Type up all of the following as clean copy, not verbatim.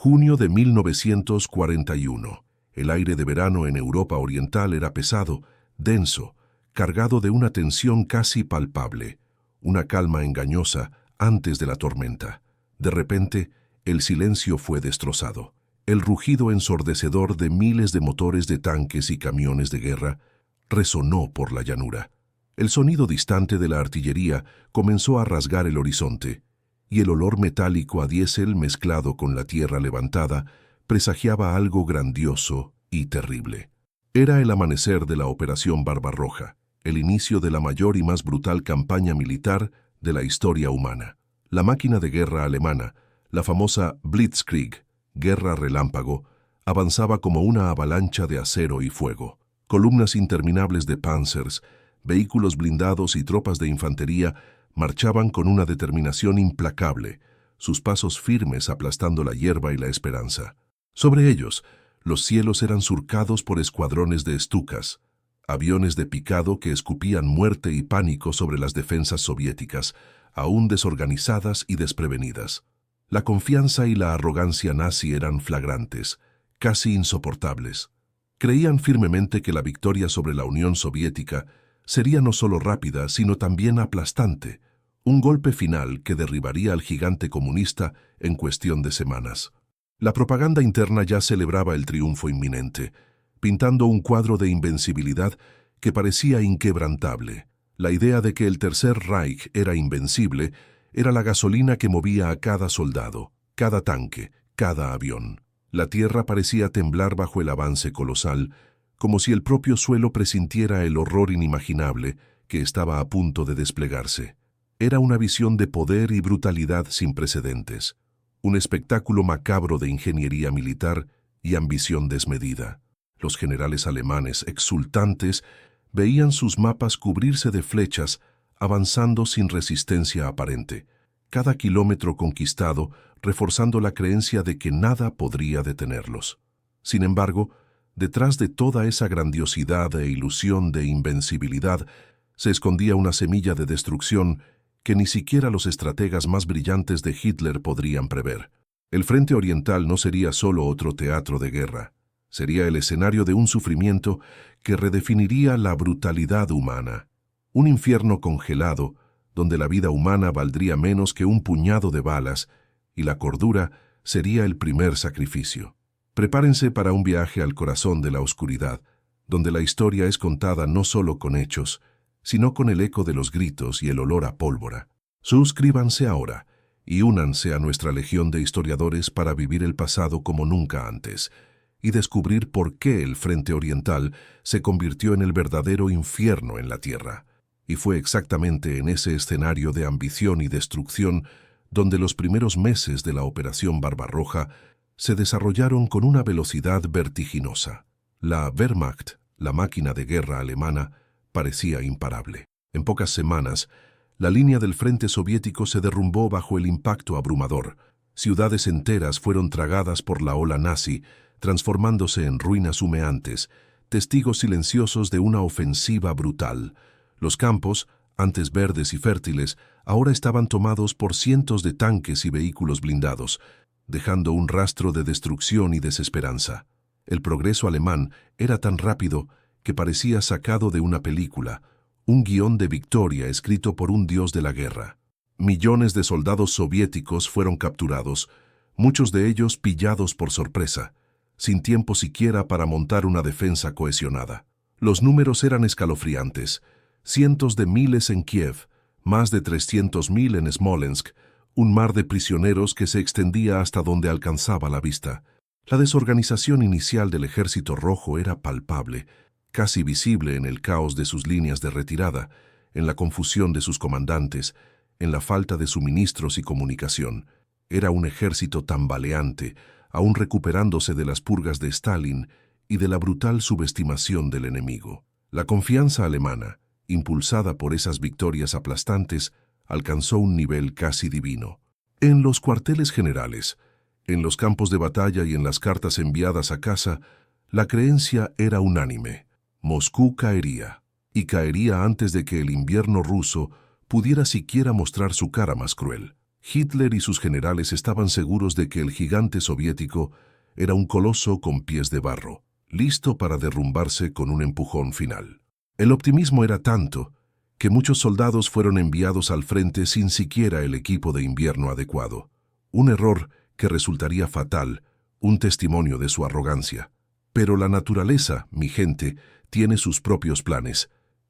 Junio de 1941. El aire de verano en Europa Oriental era pesado, denso, cargado de una tensión casi palpable, una calma engañosa antes de la tormenta. De repente, el silencio fue destrozado. El rugido ensordecedor de miles de motores de tanques y camiones de guerra resonó por la llanura. El sonido distante de la artillería comenzó a rasgar el horizonte, y el olor metálico a diésel mezclado con la tierra levantada presagiaba algo grandioso y terrible. Era el amanecer de la Operación Barbarroja, el inicio de la mayor y más brutal campaña militar de la historia humana. La máquina de guerra alemana, la famosa Blitzkrieg, guerra relámpago, avanzaba como una avalancha de acero y fuego. Columnas interminables de panzers, vehículos blindados y tropas de infantería marchaban con una determinación implacable, sus pasos firmes aplastando la hierba y la esperanza. Sobre ellos, los cielos eran surcados por escuadrones de Stukas, aviones de picado que escupían muerte y pánico sobre las defensas soviéticas, aún desorganizadas y desprevenidas. La confianza y la arrogancia nazi eran flagrantes, casi insoportables. Creían firmemente que la victoria sobre la Unión Soviética sería no solo rápida, sino también aplastante, un golpe final que derribaría al gigante comunista en cuestión de semanas. La propaganda interna ya celebraba el triunfo inminente, pintando un cuadro de invencibilidad que parecía inquebrantable. La idea de que el Tercer Reich era invencible era la gasolina que movía a cada soldado, cada tanque, cada avión. La tierra parecía temblar bajo el avance colosal, como si el propio suelo presintiera el horror inimaginable que estaba a punto de desplegarse. Era una visión de poder y brutalidad sin precedentes, un espectáculo macabro de ingeniería militar y ambición desmedida. Los generales alemanes, exultantes, veían sus mapas cubrirse de flechas, avanzando sin resistencia aparente, cada kilómetro conquistado reforzando la creencia de que nada podría detenerlos. Sin embargo, detrás de toda esa grandiosidad e ilusión de invencibilidad se escondía una semilla de destrucción que ni siquiera los estrategas más brillantes de Hitler podrían prever. El Frente Oriental no sería solo otro teatro de guerra, sería el escenario de un sufrimiento que redefiniría la brutalidad humana. Un infierno congelado, donde la vida humana valdría menos que un puñado de balas, y la cordura sería el primer sacrificio. Prepárense para un viaje al corazón de la oscuridad, donde la historia es contada no solo con hechos, sino con el eco de los gritos y el olor a pólvora. Suscríbanse ahora y únanse a nuestra legión de historiadores para vivir el pasado como nunca antes y descubrir por qué el Frente Oriental se convirtió en el verdadero infierno en la tierra. Y fue exactamente en ese escenario de ambición y destrucción donde los primeros meses de la Operación Barbarroja se desarrollaron con una velocidad vertiginosa. La Wehrmacht, la máquina de guerra alemana, parecía imparable. En pocas semanas, la línea del frente soviético se derrumbó bajo el impacto abrumador. Ciudades enteras fueron tragadas por la ola nazi, transformándose en ruinas humeantes, testigos silenciosos de una ofensiva brutal. Los campos, antes verdes y fértiles, ahora estaban tomados por cientos de tanques y vehículos blindados, dejando un rastro de destrucción y desesperanza. El progreso alemán era tan rápido que parecía sacado de una película, un guión de victoria escrito por un dios de la guerra. Millones de soldados soviéticos fueron capturados, muchos de ellos pillados por sorpresa, sin tiempo siquiera para montar una defensa cohesionada. Los números eran escalofriantes: cientos de miles en Kiev, más de 300.000 en Smolensk, un mar de prisioneros que se extendía hasta donde alcanzaba la vista. La desorganización inicial del Ejército Rojo era palpable, casi visible en el caos de sus líneas de retirada, en la confusión de sus comandantes, en la falta de suministros y comunicación. Era un ejército tambaleante, aún recuperándose de las purgas de Stalin y de la brutal subestimación del enemigo. La confianza alemana, impulsada por esas victorias aplastantes, alcanzó un nivel casi divino. En los cuarteles generales, en los campos de batalla y en las cartas enviadas a casa, la creencia era unánime: Moscú caería, y caería antes de que el invierno ruso pudiera siquiera mostrar su cara más cruel. Hitler y sus generales estaban seguros de que el gigante soviético era un coloso con pies de barro, listo para derrumbarse con un empujón final. El optimismo era tanto que muchos soldados fueron enviados al frente sin siquiera el equipo de invierno adecuado. Un error que resultaría fatal, un testimonio de su arrogancia. Pero la naturaleza, mi gente, tiene sus propios planes.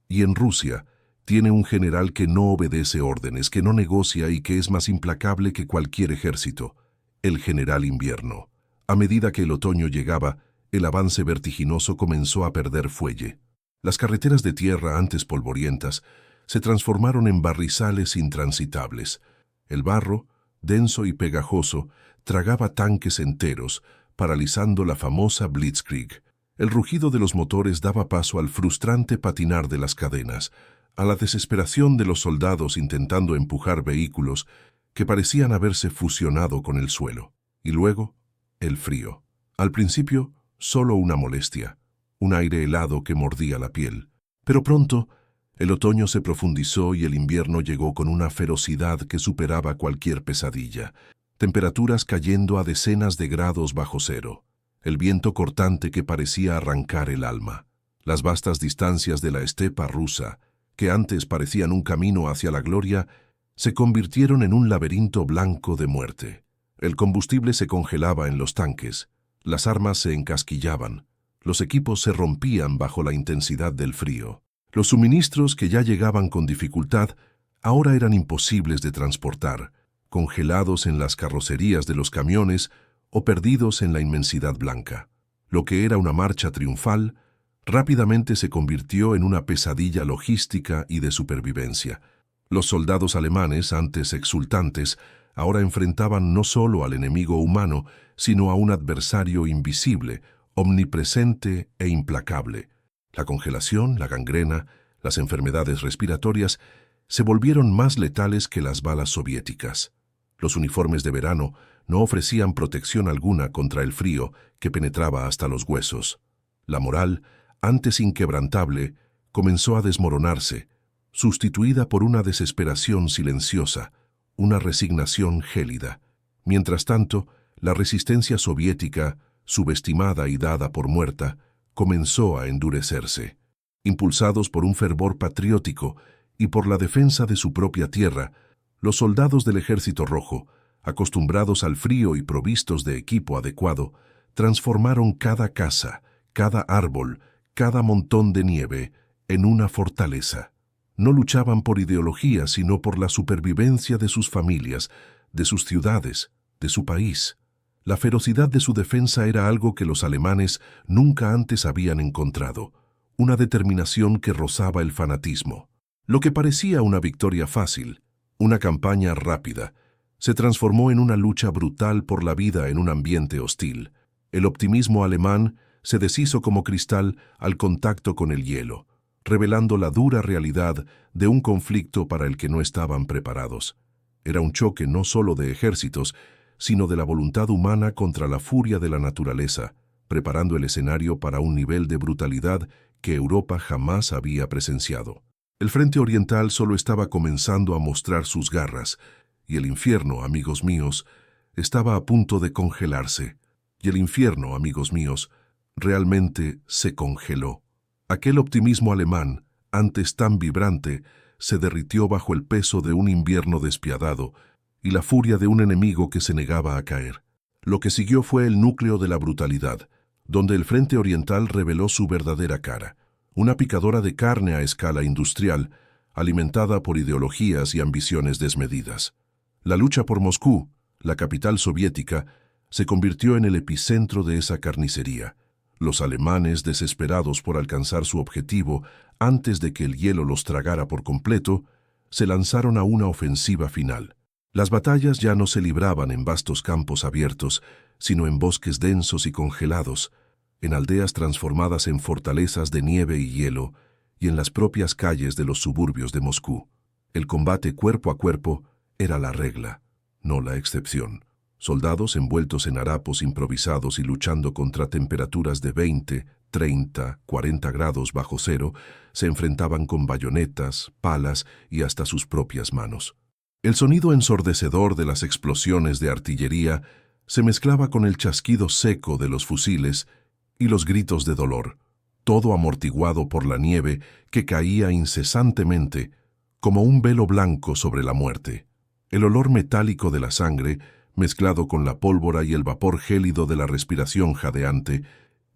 Y en Rusia tiene un general que no obedece órdenes, que no negocia y que es más implacable que cualquier ejército, el general Invierno. A medida que el otoño llegaba, el avance vertiginoso comenzó a perder fuelle. Las carreteras de tierra antes polvorientas se transformaron en barrizales intransitables. El barro, denso y pegajoso, tragaba tanques enteros, paralizando la famosa Blitzkrieg. El rugido de los motores daba paso al frustrante patinar de las cadenas, a la desesperación de los soldados intentando empujar vehículos que parecían haberse fusionado con el suelo. Y luego, el frío. Al principio, solo una molestia, un aire helado que mordía la piel. Pero pronto, el otoño se profundizó y el invierno llegó con una ferocidad que superaba cualquier pesadilla. Temperaturas cayendo a decenas de grados bajo cero. El viento cortante que parecía arrancar el alma. Las vastas distancias de la estepa rusa, que antes parecían un camino hacia la gloria, se convirtieron en un laberinto blanco de muerte. El combustible se congelaba en los tanques, las armas se encasquillaban, los equipos se rompían bajo la intensidad del frío. Los suministros que ya llegaban con dificultad ahora eran imposibles de transportar, congelados en las carrocerías de los camiones o perdidos en la inmensidad blanca. Lo que era una marcha triunfal rápidamente se convirtió en una pesadilla logística y de supervivencia. Los soldados alemanes, antes exultantes, ahora enfrentaban no solo al enemigo humano, sino a un adversario invisible, omnipresente e implacable. La congelación, la gangrena, las enfermedades respiratorias se volvieron más letales que las balas soviéticas. Los uniformes de verano no ofrecían protección alguna contra el frío que penetraba hasta los huesos. La moral, antes inquebrantable, comenzó a desmoronarse, sustituida por una desesperación silenciosa, una resignación gélida. Mientras tanto, la resistencia soviética, subestimada y dada por muerta, comenzó a endurecerse. Impulsados por un fervor patriótico y por la defensa de su propia tierra, los soldados del Ejército Rojo, acostumbrados al frío y provistos de equipo adecuado, transformaron cada casa, cada árbol, cada montón de nieve en una fortaleza. No luchaban por ideología, sino por la supervivencia de sus familias, de sus ciudades, de su país. La ferocidad de su defensa era algo que los alemanes nunca antes habían encontrado, una determinación que rozaba el fanatismo. Lo que parecía una victoria fácil, una campaña rápida, se transformó en una lucha brutal por la vida en un ambiente hostil. El optimismo alemán se deshizo como cristal al contacto con el hielo, revelando la dura realidad de un conflicto para el que no estaban preparados. Era un choque no solo de ejércitos, sino de la voluntad humana contra la furia de la naturaleza, preparando el escenario para un nivel de brutalidad que Europa jamás había presenciado. El frente oriental solo estaba comenzando a mostrar sus garras, y el infierno, amigos míos, estaba a punto de congelarse. Y el infierno, amigos míos, realmente se congeló. Aquel optimismo alemán, antes tan vibrante, se derritió bajo el peso de un invierno despiadado y la furia de un enemigo que se negaba a caer. Lo que siguió fue el núcleo de la brutalidad, donde el frente oriental reveló su verdadera cara. Una picadora de carne a escala industrial, alimentada por ideologías y ambiciones desmedidas. La lucha por Moscú, la capital soviética, se convirtió en el epicentro de esa carnicería. Los alemanes, desesperados por alcanzar su objetivo antes de que el hielo los tragara por completo, se lanzaron a una ofensiva final. Las batallas ya no se libraban en vastos campos abiertos, sino en bosques densos y congelados, en aldeas transformadas en fortalezas de nieve y hielo, y en las propias calles de los suburbios de Moscú. El combate cuerpo a cuerpo era la regla, no la excepción. Soldados envueltos en harapos improvisados y luchando contra temperaturas de 20, 30, 40 grados bajo cero, se enfrentaban con bayonetas, palas y hasta sus propias manos. El sonido ensordecedor de las explosiones de artillería se mezclaba con el chasquido seco de los fusiles y los gritos de dolor, todo amortiguado por la nieve que caía incesantemente como un velo blanco sobre la muerte. El olor metálico de la sangre, mezclado con la pólvora y el vapor gélido de la respiración jadeante,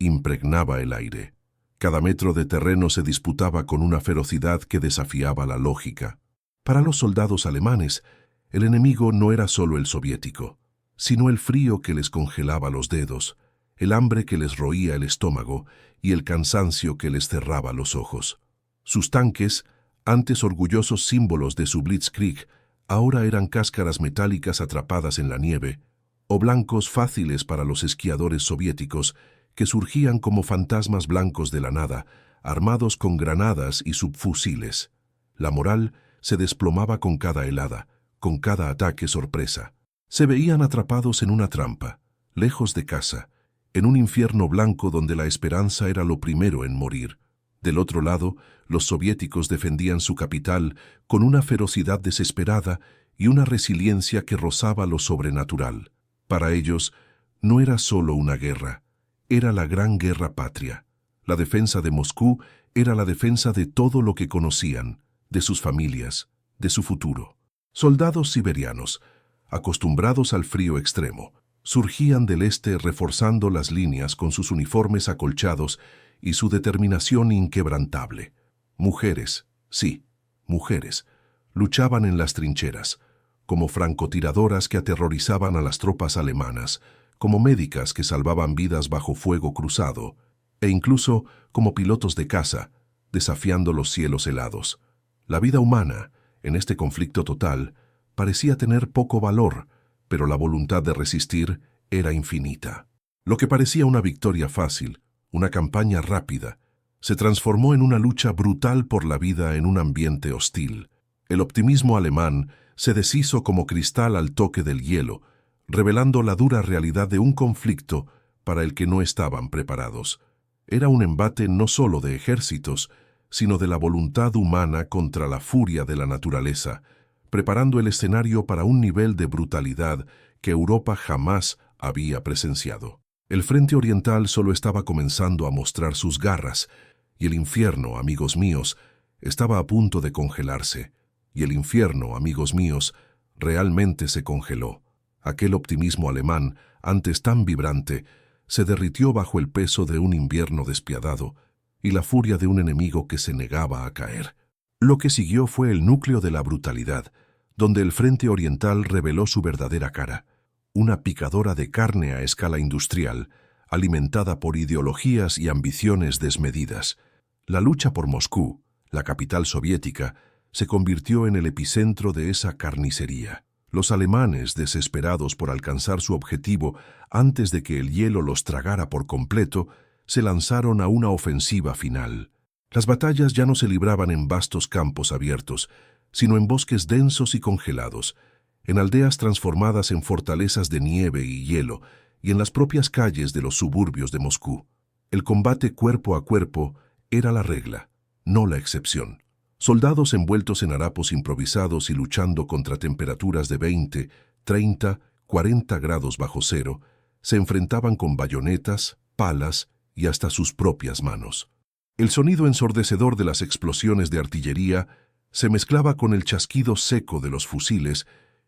impregnaba el aire. Cada metro de terreno se disputaba con una ferocidad que desafiaba la lógica. Para los soldados alemanes, el enemigo no era solo el soviético, sino el frío que les congelaba los dedos, el hambre que les roía el estómago y el cansancio que les cerraba los ojos. Sus tanques, antes orgullosos símbolos de su Blitzkrieg, ahora eran cáscaras metálicas atrapadas en la nieve, o blancos fáciles para los esquiadores soviéticos que surgían como fantasmas blancos de la nada, armados con granadas y subfusiles. La moral se desplomaba con cada helada, con cada ataque sorpresa. Se veían atrapados en una trampa, lejos de casa, en un infierno blanco donde la esperanza era lo primero en morir. Del otro lado, los soviéticos defendían su capital con una ferocidad desesperada y una resiliencia que rozaba lo sobrenatural. Para ellos, no era solo una guerra, era la gran guerra patria. La defensa de Moscú era la defensa de todo lo que conocían, de sus familias, de su futuro. Soldados siberianos, acostumbrados al frío extremo, surgían del este reforzando las líneas con sus uniformes acolchados y su determinación inquebrantable. Mujeres, sí, mujeres, luchaban en las trincheras, como francotiradoras que aterrorizaban a las tropas alemanas, como médicas que salvaban vidas bajo fuego cruzado, e incluso como pilotos de caza, desafiando los cielos helados. La vida humana, en este conflicto total, parecía tener poco valor, pero la voluntad de resistir era infinita. Lo que parecía una victoria fácil, una campaña rápida, se transformó en una lucha brutal por la vida en un ambiente hostil. El optimismo alemán se deshizo como cristal al toque del hielo, revelando la dura realidad de un conflicto para el que no estaban preparados. Era un embate no solo de ejércitos, sino de la voluntad humana contra la furia de la naturaleza, preparando el escenario para un nivel de brutalidad que Europa jamás había presenciado. El frente oriental solo estaba comenzando a mostrar sus garras, y el infierno, amigos míos, estaba a punto de congelarse. Y el infierno, amigos míos, realmente se congeló. Aquel optimismo alemán, antes tan vibrante, se derritió bajo el peso de un invierno despiadado y la furia de un enemigo que se negaba a caer. Lo que siguió fue el núcleo de la brutalidad, donde el frente oriental reveló su verdadera cara, una picadora de carne a escala industrial, alimentada por ideologías y ambiciones desmedidas. La lucha por Moscú, la capital soviética, se convirtió en el epicentro de esa carnicería. Los alemanes, desesperados por alcanzar su objetivo antes de que el hielo los tragara por completo, se lanzaron a una ofensiva final. Las batallas ya no se libraban en vastos campos abiertos, sino en bosques densos y congelados, en aldeas transformadas en fortalezas de nieve y hielo, y en las propias calles de los suburbios de Moscú. El combate cuerpo a cuerpo era la regla, no la excepción. Soldados envueltos en harapos improvisados y luchando contra temperaturas de 20, 30, 40 grados bajo cero, se enfrentaban con bayonetas, palas y hasta sus propias manos. El sonido ensordecedor de las explosiones de artillería se mezclaba con el chasquido seco de los fusiles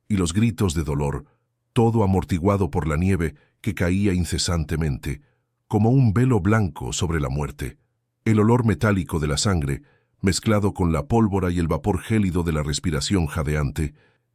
y los gritos de dolor, todo amortiguado por la nieve que caía incesantemente, como un velo blanco sobre la muerte. El olor metálico de la sangre, mezclado con la pólvora y el vapor gélido de la respiración jadeante,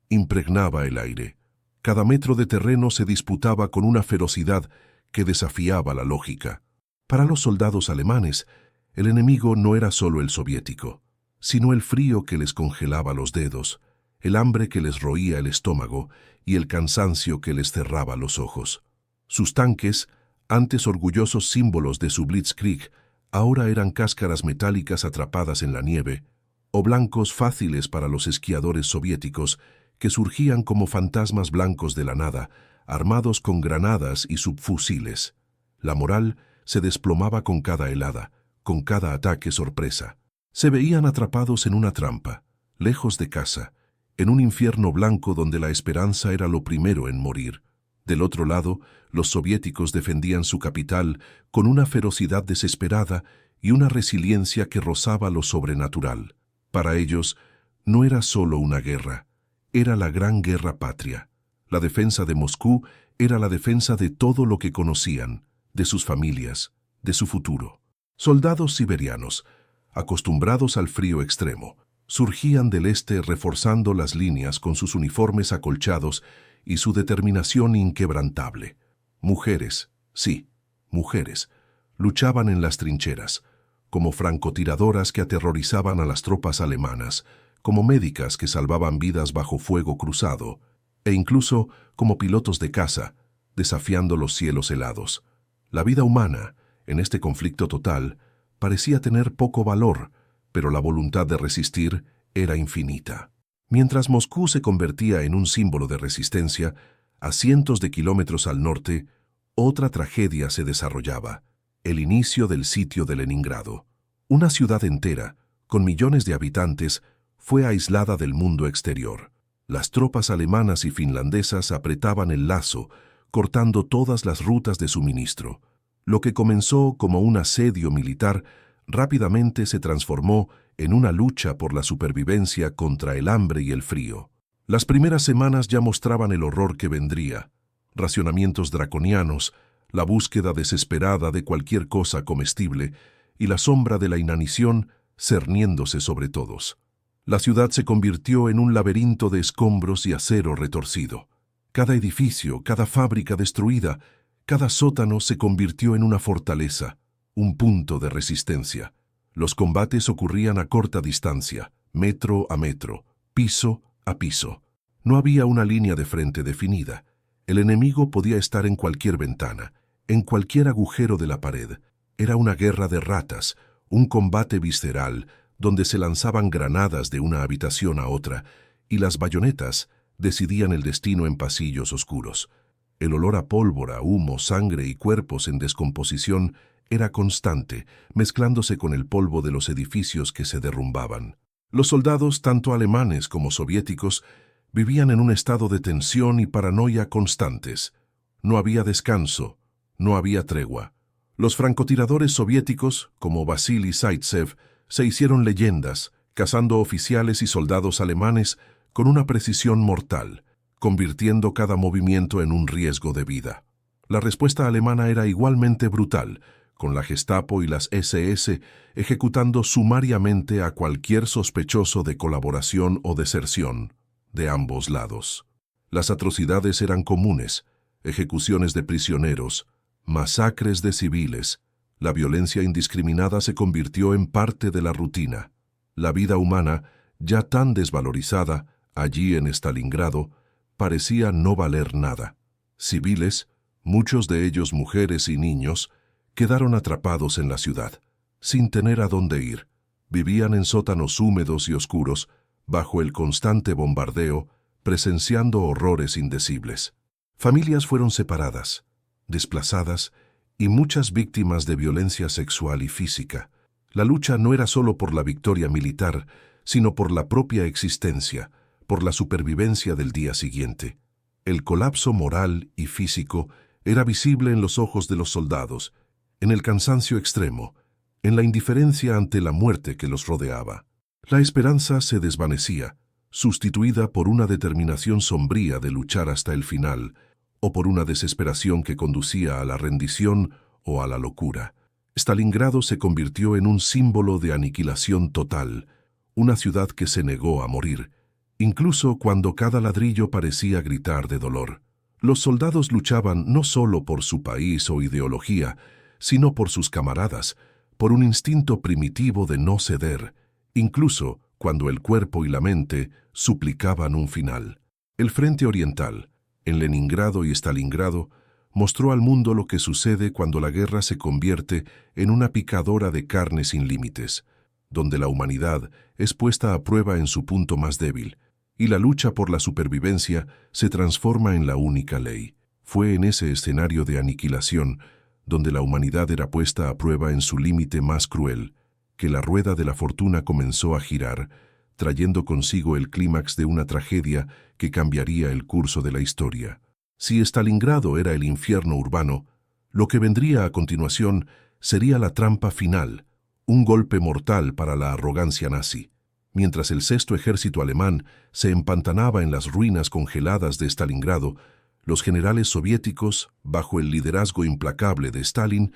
impregnaba el aire. Cada metro de terreno se disputaba con una ferocidad que desafiaba la lógica. Para los soldados alemanes, el enemigo no era solo el soviético, sino el frío que les congelaba los dedos, el hambre que les roía el estómago y el cansancio que les cerraba los ojos. Sus tanques, antes orgullosos símbolos de su Blitzkrieg, ahora eran cáscaras metálicas atrapadas en la nieve, o blancos fáciles para los esquiadores soviéticos que surgían como fantasmas blancos de la nada, armados con granadas y subfusiles. La moral se desplomaba con cada helada, con cada ataque sorpresa. Se veían atrapados en una trampa, lejos de casa, en un infierno blanco donde la esperanza era lo primero en morir. Del otro lado, los soviéticos defendían su capital con una ferocidad desesperada y una resiliencia que rozaba lo sobrenatural. Para ellos, no era solo una guerra, era la gran guerra patria. La defensa de Moscú era la defensa de todo lo que conocían, de sus familias, de su futuro. Soldados siberianos, acostumbrados al frío extremo, surgían del este reforzando las líneas con sus uniformes acolchados y su determinación inquebrantable. Mujeres, sí, mujeres, luchaban en las trincheras, como francotiradoras que aterrorizaban a las tropas alemanas, como médicas que salvaban vidas bajo fuego cruzado, e incluso como pilotos de caza, desafiando los cielos helados. La vida humana, en este conflicto total, parecía tener poco valor, pero la voluntad de resistir era infinita. Mientras Moscú se convertía en un símbolo de resistencia, a cientos de kilómetros al norte, otra tragedia se desarrollaba: el inicio del sitio de Leningrado. Una ciudad entera, con millones de habitantes, fue aislada del mundo exterior. Las tropas alemanas y finlandesas apretaban el lazo, cortando todas las rutas de suministro. Lo que comenzó como un asedio militar rápidamente se transformó en una lucha por la supervivencia contra el hambre y el frío. Las primeras semanas ya mostraban el horror que vendría: racionamientos draconianos, la búsqueda desesperada de cualquier cosa comestible y la sombra de la inanición cerniéndose sobre todos. La ciudad se convirtió en un laberinto de escombros y acero retorcido. Cada edificio, cada fábrica destruida, cada sótano se convirtió en una fortaleza, un punto de resistencia. Los combates ocurrían a corta distancia, metro a metro, piso a piso. No había una línea de frente definida. El enemigo podía estar en cualquier ventana, en cualquier agujero de la pared. Era una guerra de ratas, un combate visceral, donde se lanzaban granadas de una habitación a otra, y las bayonetas decidían el destino en pasillos oscuros. El olor a pólvora, humo, sangre y cuerpos en descomposición era constante, mezclándose con el polvo de los edificios que se derrumbaban. Los soldados, tanto alemanes como soviéticos, vivían en un estado de tensión y paranoia constantes. No había descanso, no había tregua. Los francotiradores soviéticos, como Vasily Zaitsev, se hicieron leyendas, cazando oficiales y soldados alemanes con una precisión mortal, convirtiendo cada movimiento en un riesgo de vida. La respuesta alemana era igualmente brutal, con la Gestapo y las SS ejecutando sumariamente a cualquier sospechoso de colaboración o deserción, de ambos lados. Las atrocidades eran comunes: ejecuciones de prisioneros, masacres de civiles. La violencia indiscriminada se convirtió en parte de la rutina. La vida humana, ya tan desvalorizada, allí en Stalingrado, parecía no valer nada. Civiles, muchos de ellos mujeres y niños, quedaron atrapados en la ciudad, sin tener a dónde ir. Vivían en sótanos húmedos y oscuros, bajo el constante bombardeo, presenciando horrores indecibles. Familias fueron separadas, desplazadas, y muchas víctimas de violencia sexual y física. La lucha no era solo por la victoria militar, sino por la propia existencia, por la supervivencia del día siguiente. El colapso moral y físico era visible en los ojos de los soldados, en el cansancio extremo, en la indiferencia ante la muerte que los rodeaba. La esperanza se desvanecía, sustituida por una determinación sombría de luchar hasta el final, o por una desesperación que conducía a la rendición o a la locura. Stalingrado se convirtió en un símbolo de aniquilación total, una ciudad que se negó a morir, incluso cuando cada ladrillo parecía gritar de dolor. Los soldados luchaban no solo por su país o ideología, sino por sus camaradas, por un instinto primitivo de no ceder, incluso cuando el cuerpo y la mente suplicaban un final. El Frente Oriental, en Leningrado y Stalingrado, mostró al mundo lo que sucede cuando la guerra se convierte en una picadora de carne sin límites, donde la humanidad es puesta a prueba en su punto más débil, y la lucha por la supervivencia se transforma en la única ley. Fue en ese escenario de aniquilación, donde la humanidad era puesta a prueba en su límite más cruel, que la rueda de la fortuna comenzó a girar, trayendo consigo el clímax de una tragedia que cambiaría el curso de la historia. Si Stalingrado era el infierno urbano, lo que vendría a continuación sería la trampa final, un golpe mortal para la arrogancia nazi. Mientras el sexto ejército alemán se empantanaba en las ruinas congeladas de Stalingrado, los generales soviéticos, bajo el liderazgo implacable de Stalin,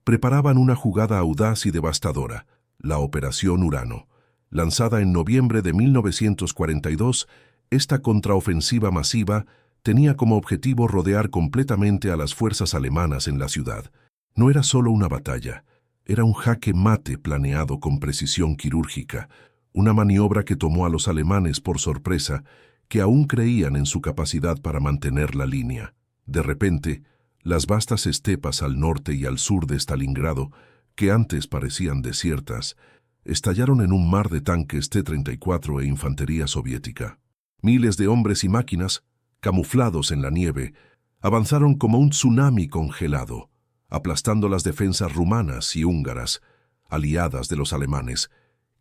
preparaban una jugada audaz y devastadora, la Operación Urano. Lanzada en noviembre de 1942, esta contraofensiva masiva tenía como objetivo rodear completamente a las fuerzas alemanas en la ciudad. No era solo una batalla, era un jaque mate planeado con precisión quirúrgica, una maniobra que tomó a los alemanes por sorpresa, que aún creían en su capacidad para mantener la línea. De repente, las vastas estepas al norte y al sur de Stalingrado, que antes parecían desiertas, estallaron en un mar de tanques T-34 e infantería soviética. Miles de hombres y máquinas, camuflados en la nieve, avanzaron como un tsunami congelado, aplastando las defensas rumanas y húngaras, aliadas de los alemanes,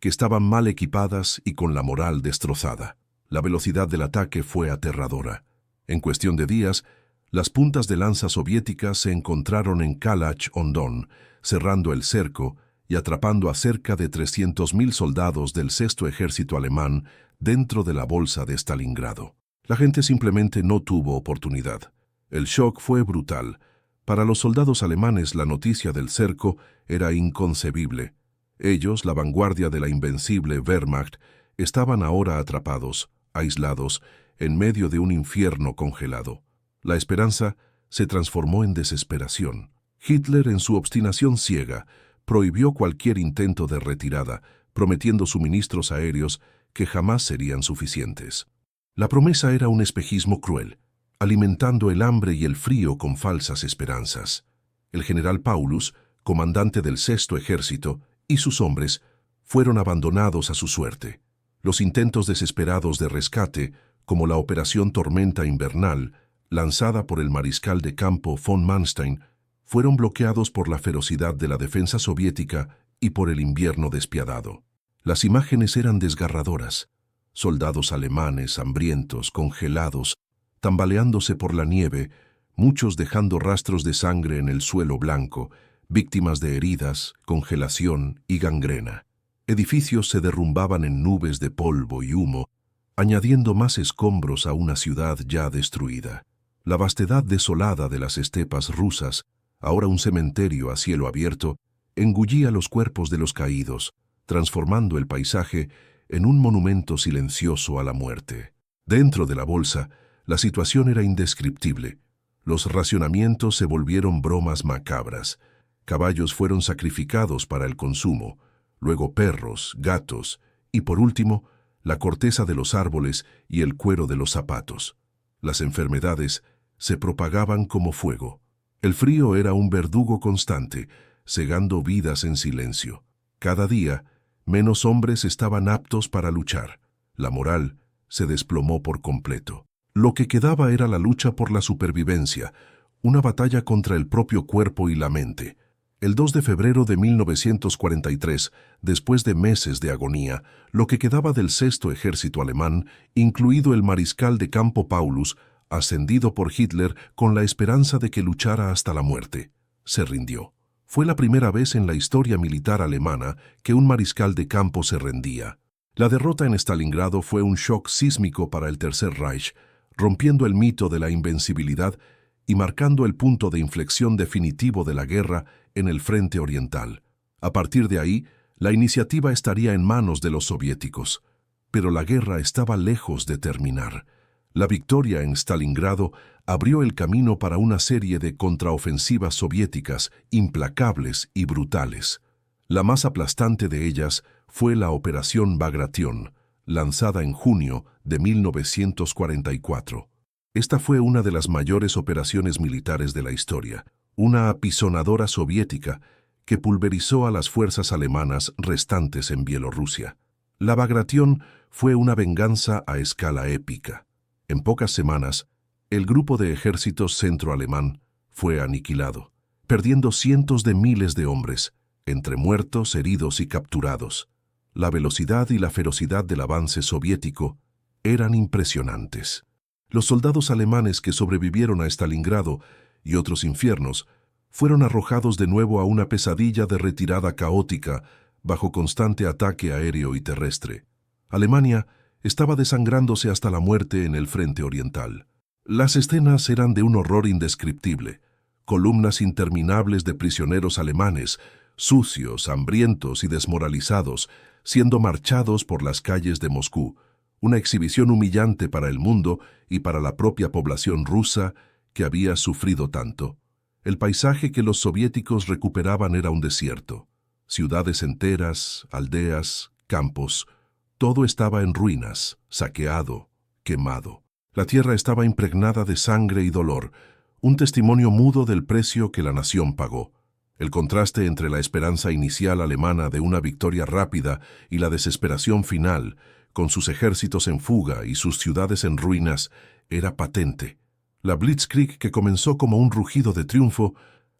que estaban mal equipadas y con la moral destrozada. La velocidad del ataque fue aterradora. En cuestión de días, las puntas de lanza soviéticas se encontraron en Kalach-on-Don, cerrando el cerco y atrapando a cerca de 300.000 soldados del sexto ejército alemán dentro de la bolsa de Stalingrado. La gente simplemente no tuvo oportunidad. El shock fue brutal. Para los soldados alemanes la noticia del cerco era inconcebible. Ellos, la vanguardia de la invencible Wehrmacht, estaban ahora atrapados, aislados, en medio de un infierno congelado. La esperanza se transformó en desesperación. Hitler, en su obstinación ciega, prohibió cualquier intento de retirada, prometiendo suministros aéreos que jamás serían suficientes. La promesa era un espejismo cruel, alimentando el hambre y el frío con falsas esperanzas. El general Paulus, comandante del sexto ejército, y sus hombres fueron abandonados a su suerte. Los intentos desesperados de rescate, como la Operación Tormenta Invernal, lanzada por el mariscal de campo von Manstein, fueron bloqueados por la ferocidad de la defensa soviética y por el invierno despiadado. Las imágenes eran desgarradoras. Soldados alemanes, hambrientos, congelados, tambaleándose por la nieve, muchos dejando rastros de sangre en el suelo blanco, víctimas de heridas, congelación y gangrena. Edificios se derrumbaban en nubes de polvo y humo, añadiendo más escombros a una ciudad ya destruida. La vastedad desolada de las estepas rusas, ahora un cementerio a cielo abierto, engullía los cuerpos de los caídos, transformando el paisaje en un monumento silencioso a la muerte. Dentro de la bolsa, la situación era indescriptible. Los racionamientos se volvieron bromas macabras. Caballos fueron sacrificados para el consumo, luego perros, gatos y, por último, la corteza de los árboles y el cuero de los zapatos. Las enfermedades se propagaban como fuego. El frío era un verdugo constante, cegando vidas en silencio. Cada día, menos hombres estaban aptos para luchar. La moral se desplomó por completo. Lo que quedaba era la lucha por la supervivencia, una batalla contra el propio cuerpo y la mente. El 2 de febrero de 1943, después de meses de agonía, lo que quedaba del sexto ejército alemán, incluido el mariscal de campo Paulus, ascendido por Hitler con la esperanza de que luchara hasta la muerte, se rindió. Fue la primera vez en la historia militar alemana que un mariscal de campo se rendía. La derrota en Stalingrado fue un shock sísmico para el Tercer Reich, rompiendo el mito de la invencibilidad y marcando el punto de inflexión definitivo de la guerra en el frente oriental. A partir de ahí, la iniciativa estaría en manos de los soviéticos. Pero la guerra estaba lejos de terminar. La victoria en Stalingrado abrió el camino para una serie de contraofensivas soviéticas implacables y brutales. La más aplastante de ellas fue la Operación Bagration, lanzada en junio de 1944. Esta fue una de las mayores operaciones militares de la historia, una apisonadora soviética que pulverizó a las fuerzas alemanas restantes en Bielorrusia. La Bagration fue una venganza a escala épica. En pocas semanas, el grupo de ejércitos centroalemán fue aniquilado, perdiendo cientos de miles de hombres, entre muertos, heridos y capturados. La velocidad y la ferocidad del avance soviético eran impresionantes. Los soldados alemanes que sobrevivieron a Stalingrado y otros infiernos fueron arrojados de nuevo a una pesadilla de retirada caótica bajo constante ataque aéreo y terrestre. Alemania estaba desangrándose hasta la muerte en el frente oriental. Las escenas eran de un horror indescriptible. Columnas interminables de prisioneros alemanes, sucios, hambrientos y desmoralizados, siendo marchados por las calles de Moscú, una exhibición humillante para el mundo y para la propia población rusa que había sufrido tanto. El paisaje que los soviéticos recuperaban era un desierto. Ciudades enteras, aldeas, campos, todo estaba en ruinas, saqueado, quemado. La tierra estaba impregnada de sangre y dolor, un testimonio mudo del precio que la nación pagó. El contraste entre la esperanza inicial alemana de una victoria rápida y la desesperación final, con sus ejércitos en fuga y sus ciudades en ruinas, era patente. La Blitzkrieg, que comenzó como un rugido de triunfo,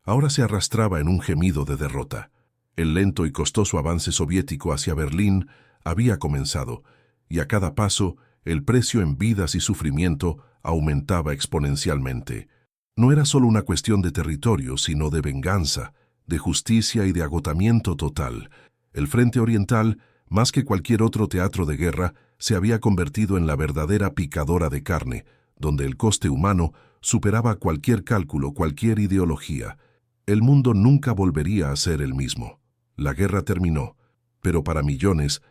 ahora se arrastraba en un gemido de derrota. El lento y costoso avance soviético hacia Berlín había comenzado, y a cada paso el precio en vidas y sufrimiento aumentaba exponencialmente. No era solo una cuestión de territorio, sino de venganza, de justicia y de agotamiento total. El frente oriental, más que cualquier otro teatro de guerra, se había convertido en la verdadera picadora de carne, donde el coste humano superaba cualquier cálculo, cualquier ideología. El mundo nunca volvería a ser el mismo. La guerra terminó, pero para millones,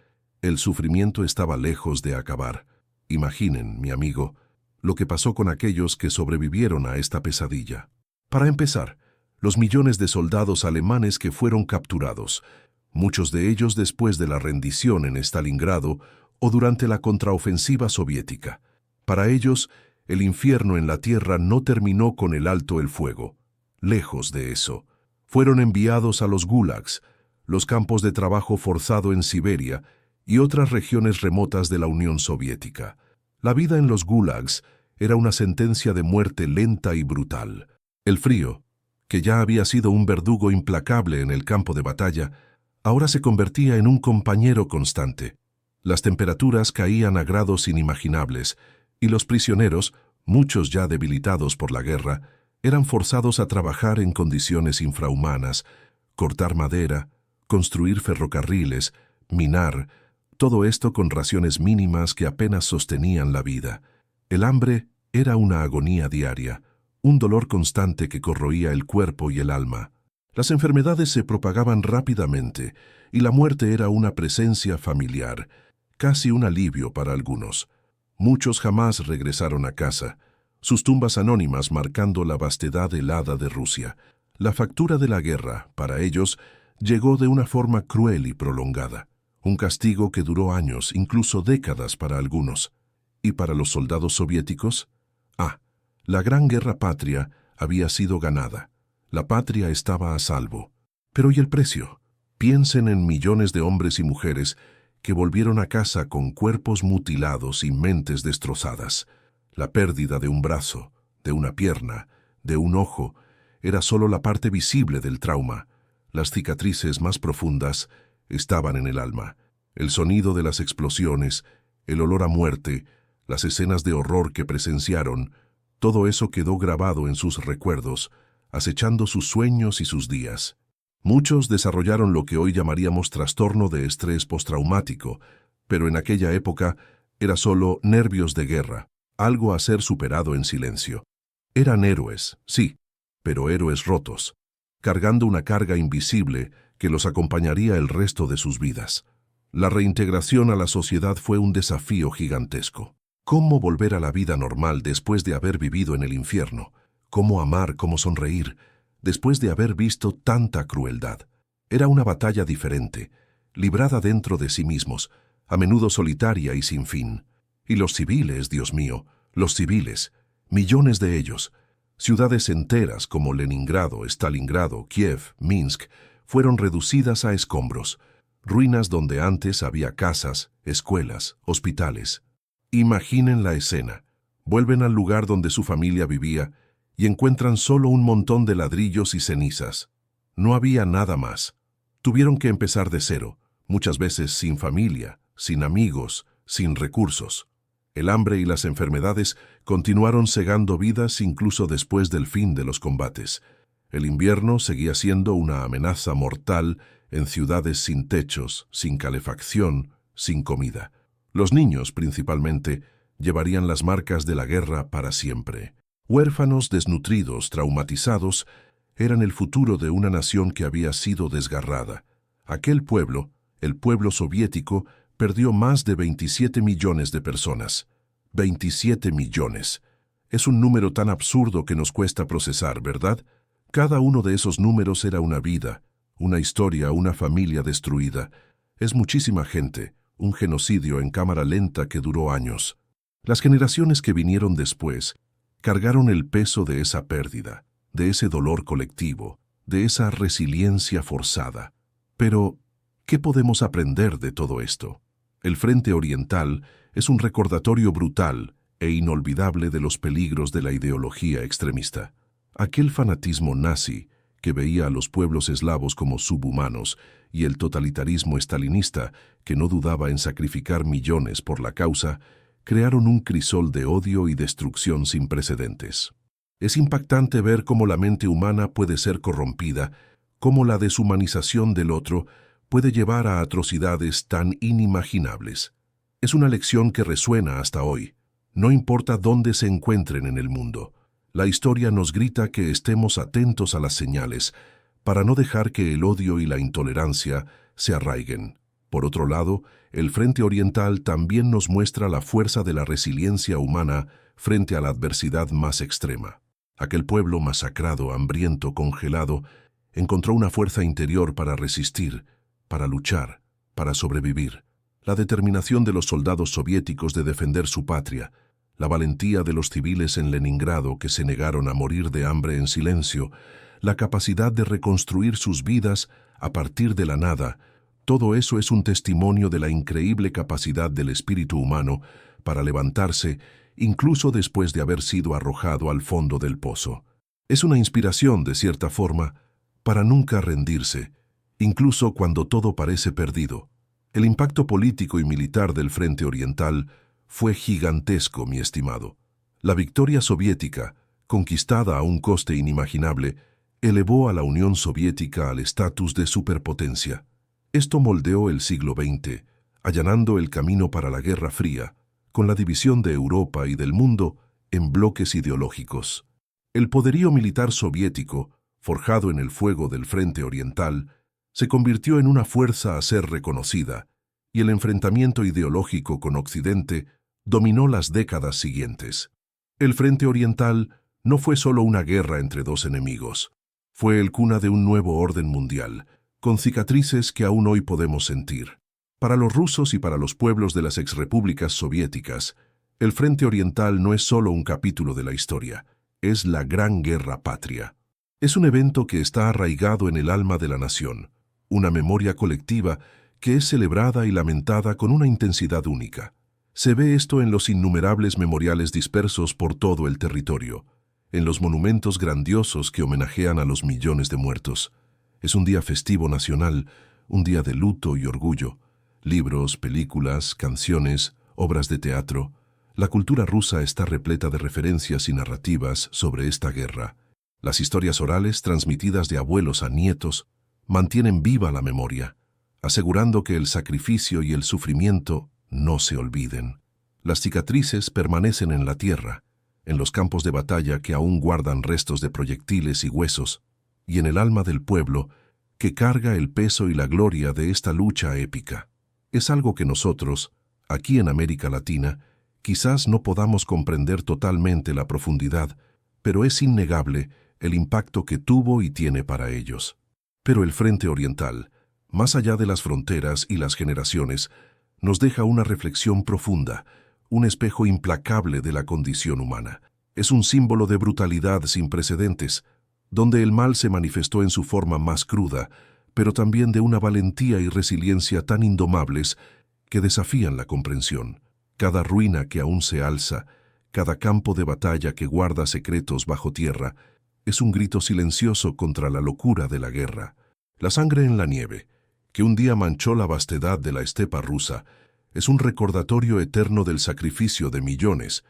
el sufrimiento estaba lejos de acabar. Imaginen, mi amigo, lo que pasó con aquellos que sobrevivieron a esta pesadilla. Para empezar, los millones de soldados alemanes que fueron capturados, muchos de ellos después de la rendición en Stalingrado o durante la contraofensiva soviética. Para ellos, el infierno en la tierra no terminó con el alto el fuego. Lejos de eso, fueron enviados a los gulags, los campos de trabajo forzado en Siberia y otras regiones remotas de la Unión Soviética. La vida en los gulags era una sentencia de muerte lenta y brutal. El frío, que ya había sido un verdugo implacable en el campo de batalla, ahora se convertía en un compañero constante. Las temperaturas caían a grados inimaginables, y los prisioneros, muchos ya debilitados por la guerra, eran forzados a trabajar en condiciones infrahumanas, cortar madera, construir ferrocarriles, minar, todo esto con raciones mínimas que apenas sostenían la vida. El hambre era una agonía diaria, un dolor constante que corroía el cuerpo y el alma. Las enfermedades se propagaban rápidamente y la muerte era una presencia familiar, casi un alivio para algunos. Muchos jamás regresaron a casa, sus tumbas anónimas marcando la vastedad helada de Rusia. La factura de la guerra, para ellos, llegó de una forma cruel y prolongada, un castigo que duró años, incluso décadas para algunos. ¿Y para los soldados soviéticos? La gran guerra patria había sido ganada. La patria estaba a salvo. Pero ¿y el precio? Piensen en millones de hombres y mujeres que volvieron a casa con cuerpos mutilados y mentes destrozadas. La pérdida de un brazo, de una pierna, de un ojo, era solo la parte visible del trauma. Las cicatrices más profundas estaban en el alma. El sonido de las explosiones, el olor a muerte, las escenas de horror que presenciaron, todo eso quedó grabado en sus recuerdos, acechando sus sueños y sus días. Muchos desarrollaron lo que hoy llamaríamos trastorno de estrés postraumático, pero en aquella época era solo nervios de guerra, algo a ser superado en silencio. Eran héroes, sí, pero héroes rotos, cargando una carga invisible que los acompañaría el resto de sus vidas. La reintegración a la sociedad fue un desafío gigantesco. ¿Cómo volver a la vida normal después de haber vivido en el infierno? ¿Cómo amar, cómo sonreír, después de haber visto tanta crueldad? Era una batalla diferente, librada dentro de sí mismos, a menudo solitaria y sin fin. Y los civiles, Dios mío, los civiles, millones de ellos, ciudades enteras como Leningrado, Stalingrado, Kiev, Minsk, fueron reducidas a escombros, ruinas donde antes había casas, escuelas, hospitales. Imaginen la escena. Vuelven al lugar donde su familia vivía y encuentran solo un montón de ladrillos y cenizas. No había nada más. Tuvieron que empezar de cero, muchas veces sin familia, sin amigos, sin recursos. El hambre y las enfermedades continuaron cegando vidas incluso después del fin de los combates. El invierno seguía siendo una amenaza mortal en ciudades sin techos, sin calefacción, sin comida. Los niños, principalmente, llevarían las marcas de la guerra para siempre. Huérfanos, desnutridos, traumatizados, eran el futuro de una nación que había sido desgarrada. Aquel pueblo, el pueblo soviético, perdió más de 27 millones de personas. 27 millones. Es un número tan absurdo que nos cuesta procesar, ¿verdad? Cada uno de esos números era una vida, una historia, una familia destruida. Es muchísima gente, un genocidio en cámara lenta que duró años. Las generaciones que vinieron después cargaron el peso de esa pérdida, de ese dolor colectivo, de esa resiliencia forzada. Pero, ¿qué podemos aprender de todo esto? El Frente Oriental es un recordatorio brutal e inolvidable de los peligros de la ideología extremista. Aquel fanatismo nazi que veía a los pueblos eslavos como subhumanos y el totalitarismo estalinista que no dudaba en sacrificar millones por la causa, crearon un crisol de odio y destrucción sin precedentes. Es impactante ver cómo la mente humana puede ser corrompida, cómo la deshumanización del otro puede llevar a atrocidades tan inimaginables. Es una lección que resuena hasta hoy. No importa dónde se encuentren en el mundo. La historia nos grita que estemos atentos a las señales para no dejar que el odio y la intolerancia se arraiguen. Por otro lado, el Frente Oriental también nos muestra la fuerza de la resiliencia humana frente a la adversidad más extrema. Aquel pueblo masacrado, hambriento, congelado, encontró una fuerza interior para resistir, para luchar, para sobrevivir. La determinación de los soldados soviéticos de defender su patria, la valentía de los civiles en Leningrado que se negaron a morir de hambre en silencio, la capacidad de reconstruir sus vidas a partir de la nada, todo eso es un testimonio de la increíble capacidad del espíritu humano para levantarse, incluso después de haber sido arrojado al fondo del pozo. Es una inspiración, de cierta forma, para nunca rendirse, incluso cuando todo parece perdido. El impacto político y militar del Frente Oriental fue gigantesco, mi estimado. La victoria soviética, conquistada a un coste inimaginable, elevó a la Unión Soviética al estatus de superpotencia. Esto moldeó el siglo XX, allanando el camino para la Guerra Fría, con la división de Europa y del mundo en bloques ideológicos. El poderío militar soviético, forjado en el fuego del Frente Oriental, se convirtió en una fuerza a ser reconocida, y el enfrentamiento ideológico con Occidente dominó las décadas siguientes. El Frente Oriental no fue solo una guerra entre dos enemigos, fue el cuna de un nuevo orden mundial, con cicatrices que aún hoy podemos sentir. Para los rusos y para los pueblos de las exrepúblicas soviéticas, el Frente Oriental no es solo un capítulo de la historia, es la Gran Guerra Patria. Es un evento que está arraigado en el alma de la nación, una memoria colectiva que es celebrada y lamentada con una intensidad única. Se ve esto en los innumerables memoriales dispersos por todo el territorio, en los monumentos grandiosos que homenajean a los millones de muertos. Es un día festivo nacional, un día de luto y orgullo. Libros, películas, canciones, obras de teatro. La cultura rusa está repleta de referencias y narrativas sobre esta guerra. Las historias orales, transmitidas de abuelos a nietos, mantienen viva la memoria, asegurando que el sacrificio y el sufrimiento no se olviden. Las cicatrices permanecen en la tierra, en los campos de batalla que aún guardan restos de proyectiles y huesos, y en el alma del pueblo que carga el peso y la gloria de esta lucha épica. Es algo que nosotros, aquí en América Latina, quizás no podamos comprender totalmente la profundidad, pero es innegable el impacto que tuvo y tiene para ellos. Pero el Frente Oriental, más allá de las fronteras y las generaciones, nos deja una reflexión profunda, un espejo implacable de la condición humana. Es un símbolo de brutalidad sin precedentes, donde el mal se manifestó en su forma más cruda, pero también de una valentía y resiliencia tan indomables que desafían la comprensión. Cada ruina que aún se alza, cada campo de batalla que guarda secretos bajo tierra, es un grito silencioso contra la locura de la guerra. La sangre en la nieve, que un día manchó la vastedad de la estepa rusa, es un recordatorio eterno del sacrificio de millones,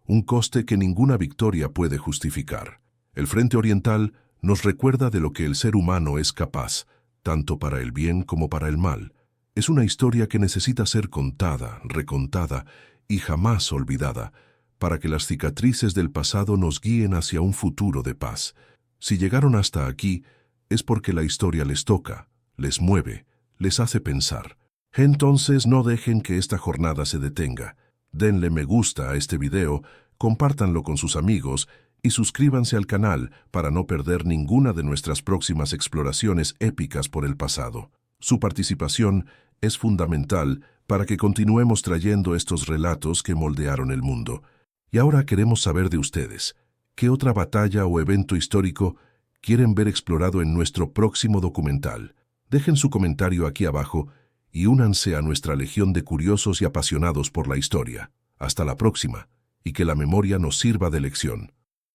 un coste que ninguna victoria puede justificar. El Frente Oriental nos recuerda de lo que el ser humano es capaz, tanto para el bien como para el mal. Es una historia que necesita ser contada, recontada y jamás olvidada, para que las cicatrices del pasado nos guíen hacia un futuro de paz. Si llegaron hasta aquí, es porque la historia les toca, les mueve, les hace pensar. Entonces no dejen que esta jornada se detenga. Denle me gusta a este video, compártanlo con sus amigos y suscríbanse al canal para no perder ninguna de nuestras próximas exploraciones épicas por el pasado. Su participación es fundamental para que continuemos trayendo estos relatos que moldearon el mundo. Y ahora queremos saber de ustedes, ¿qué otra batalla o evento histórico quieren ver explorado en nuestro próximo documental? Dejen su comentario aquí abajo y únanse a nuestra legión de curiosos y apasionados por la historia. Hasta la próxima, y que la memoria nos sirva de lección.